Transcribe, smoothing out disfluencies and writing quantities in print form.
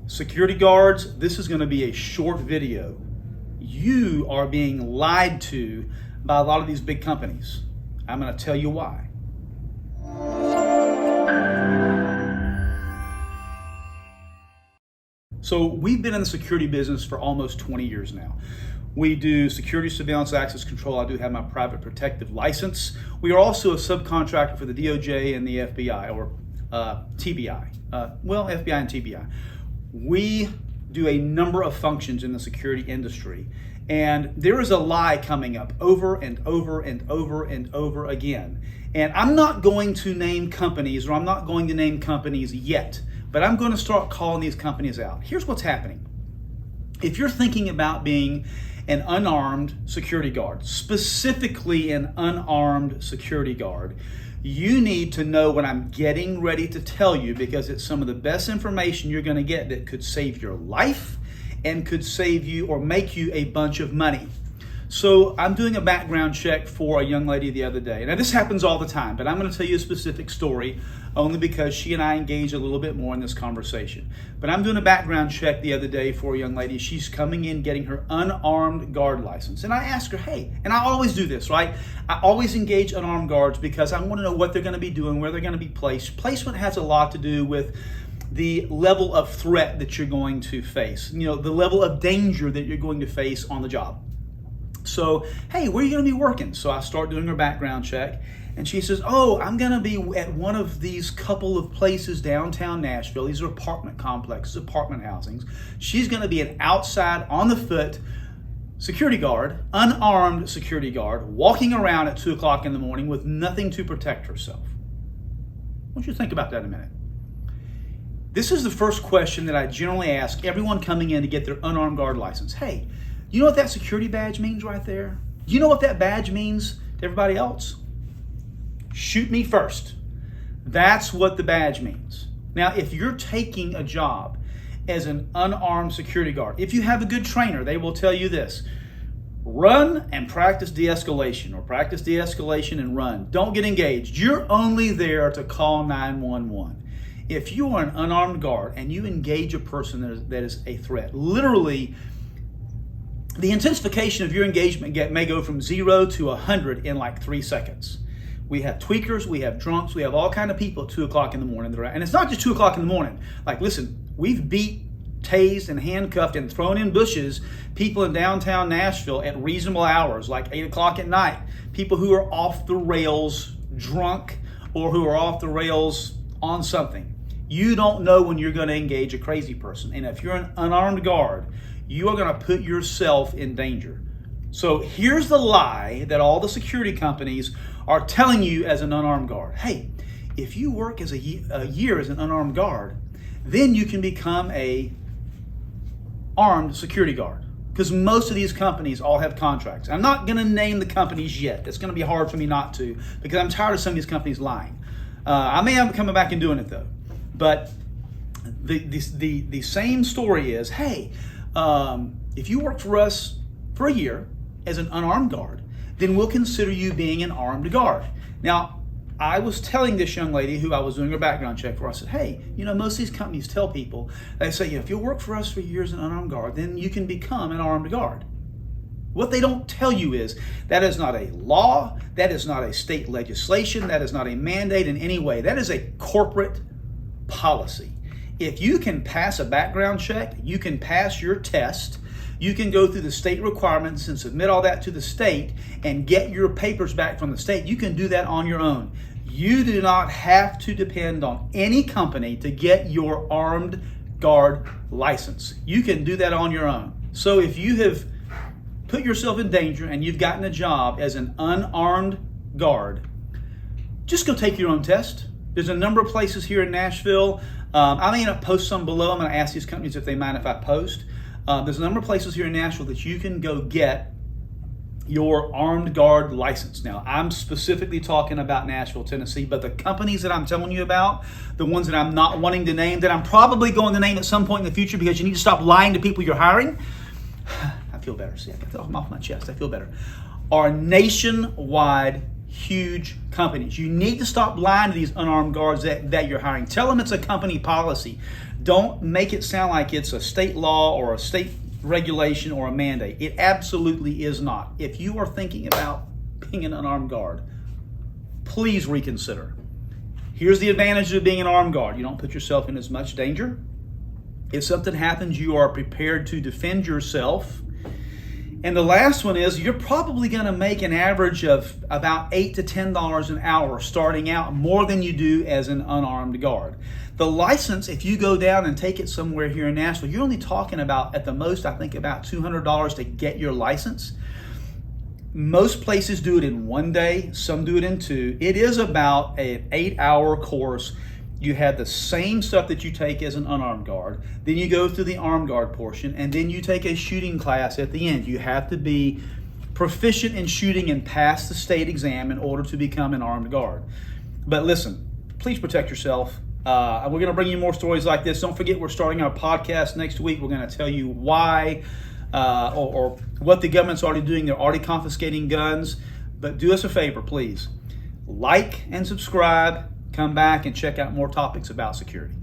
Security guards, this is going to be a short video. You are being lied to by a lot of these big companies. I'm going to tell you why. So we've been in the security business for almost 20 years now. We do security, surveillance, access control. I do have my private protective license. We are also a subcontractor for the DOJ and the FBI, or TBI. FBI and TBI. We do a number of functions in the security industry, and there is a lie coming up over and over and over and over again. And I'm not going to name companies, or I'm not going to name companies yet, but I'm going to start calling these companies out. Here's what's happening. If you're thinking about being an unarmed security guard, specifically an unarmed security guard, you need to know what I'm getting ready to tell you, because it's some of the best information you're going to get that could save your life and could save you or make you a bunch of money. So I'm doing a background check for a young lady the other day. Now this happens all the time, but I'm going to tell you a specific story only because she and I engage a little bit more in this conversation. But I'm doing a background check the other day for a young lady. She's coming in getting her unarmed guard license. And I ask her, hey, and I always do this, right? I always engage unarmed guards because I want to know what they're going to be doing, where they're going to be placed. Placement has a lot to do with the level of threat that you're going to face, the level of danger that you're going to face on the job. So, hey, where are you going to be working? So I start doing her background check, and she says, oh, I'm going to be at one of these couple of places downtown Nashville. These are apartment complexes, apartment housings. She's going to be an outside, on the foot security guard, unarmed security guard, walking around at 2 o'clock in the morning with nothing to protect herself. I want you to think about that in a minute. This is the first question that I generally ask everyone coming in to get their unarmed guard license. Hey, you know what that security badge means right there? You know what that badge means to everybody else? Shoot me first. That's what the badge means. Now, if you're taking a job as an unarmed security guard, if you have a good trainer, they will tell you this: run and practice de-escalation, or practice de-escalation and run. Don't get engaged. You're only there to call 911. If you are an unarmed guard and you engage a person that is a threat, literally, the intensification of your engagement may go from 0 to 100 in like 3 seconds. We have tweakers, we have drunks, we have all kind of people at 2 o'clock in the morning. And it's not just 2 o'clock in the morning. Like, listen, we've beat, tased, and handcuffed and thrown in bushes people in downtown Nashville at reasonable hours, like 8 o'clock at night. People who are off the rails drunk, or who are off the rails on something. You don't know when you're going to engage a crazy person. And if you're an unarmed guard, you are going to put yourself in danger. So here's the lie that all the security companies are telling you as an unarmed guard. Hey, if you work as a year as an unarmed guard, then you can become a armed security guard. Because most of these companies all have contracts. I'm not going to name the companies yet. It's going to be hard for me not to, because I'm tired of some of these companies lying. I may end up coming back and doing it though. But the same story is, hey, if you work for us for a year as an unarmed guard, then we'll consider you being an armed guard. Now, I was telling this young lady who I was doing her background check for, I said, hey, most of these companies tell people, they say, if you'll work for us for a year as an unarmed guard, then you can become an armed guard. What they don't tell you is that is not a law, that is not a state legislation, that is not a mandate in any way. That is a corporate policy. If you can pass a background check, you can pass your test, you can go through the state requirements and submit all that to the state and get your papers back from the state, you can do that on your own. You do not have to depend on any company to get your armed guard license. You can do that on your own. So if you have put yourself in danger and you've gotten a job as an unarmed guard, just go take your own test. There's a number of places here in Nashville. I may end up post some below. I'm going to ask these companies if they mind if I post. There's a number of places here in Nashville that you can go get your armed guard license. Now, I'm specifically talking about Nashville, Tennessee, but the companies that I'm telling you about, the ones that I'm not wanting to name, that I'm probably going to name at some point in the future because you need to stop lying to people you're hiring. I feel better. See, I got them off my chest. I feel better. Are nationwide huge companies. You need to stop lying to these unarmed guards that you're hiring. Tell them it's a company policy. Don't make it sound like it's a state law or a state regulation or a mandate. It absolutely is not. If you are thinking about being an unarmed guard, please reconsider. Here's the advantage of being an armed guard. You don't put yourself in as much danger. If something happens, you are prepared to defend yourself. And the last one is you're probably going to make an average of about $8 to $10 an hour starting out, more than you do as an unarmed guard. The license, if you go down and take it somewhere here in Nashville, you're only talking about, at the most, I think about $200 to get your license. Most places do it in 1 day, some do it in 2. It is about an 8-hour course. You have the same stuff that you take as an unarmed guard. Then you go through the armed guard portion, and then you take a shooting class at the end. You have to be proficient in shooting and pass the state exam in order to become an armed guard. But listen, please protect yourself. We're going to bring you more stories like this. Don't forget, we're starting our podcast next week. We're going to tell you why or what the government's already doing. They're already confiscating guns. But do us a favor, please. Like and subscribe. Come back and check out more topics about security.